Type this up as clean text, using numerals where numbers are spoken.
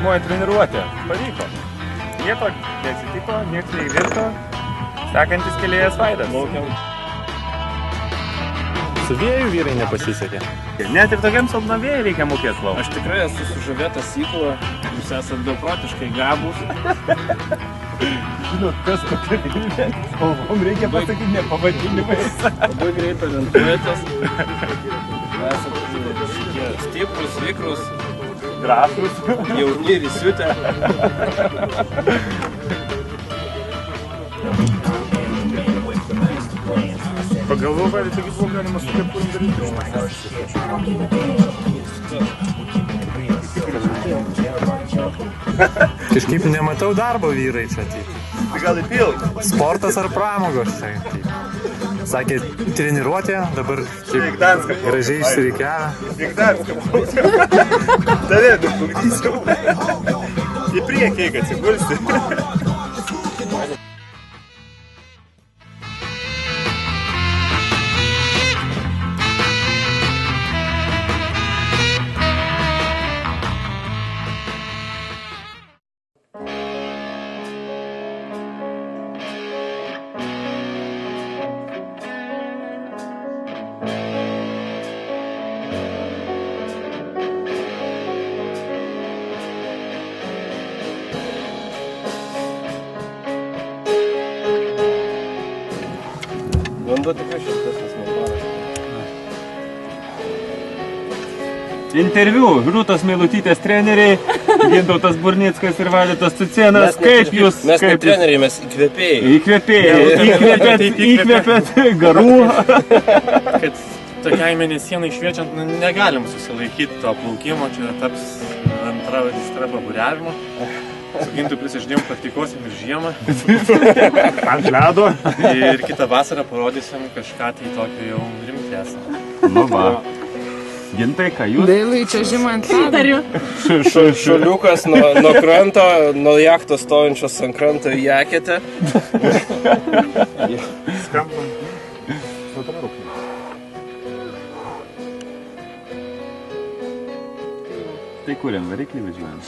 pirmoji treniruotė. Pavyko. Nieko neatsitiko, nieks neįvirto. Sekantis kelėjas Vaidas. Laukiam. Su vėju vyrai nepasisekė. Net ir tokiam silpnam vėjui reikia mokėti plaukti. Aš tikrai esu sužavėtas įkla, jūs esat beprotiškai gabūs. Žinot, kas kokia vilbė, spalvom reikia pasakyti ne pavadinimais. Labai greit orientuojatės. Esat šitie stiprus, vikrus, Drąsus. jauni ir įsiutę. Pagalvoju, kad taigi buvo galima su kepurėm daryti. Kažkaip nematau darbo vyrai čia. Tai gal įpilk. Sportas ar pramogos čia. Sakė, treniruotė, dabar Į Gdanską. gražiai išsirikiavę. Į Gdanską. Tave nupugdysiu. Į priekį, kad atsigulsi. Vanduo tikrai šiltesnis motoras. Interviu. Rūtos Meilutytės treneriai, Gintautas Burnickas ir Validas Cucėnas. Kaip jūs... Mes kaip treneriai, mes įkvėpėjai. Įkvėpėjai. Įkvėpėt garų. Kad tokiai mėnesienai šviečiant negalim susilaikyti to plaukimo, čia taps antra aistra baburiavimo. Su Gintu prisiždėjom praktikuosim ir žiemą. Ant ledo. Ir kitą vasarą parodysim kažką tai tokio jau rimtesnio. Nu va. Gintai, ką jūs? Dailai čia žymant ledariu. Šuliukas nuo kranto, nuo jachtos stovinčios ant kranto į eketę. Skambam. Nuotraukai. Tai kuriam, variklį važiuojam.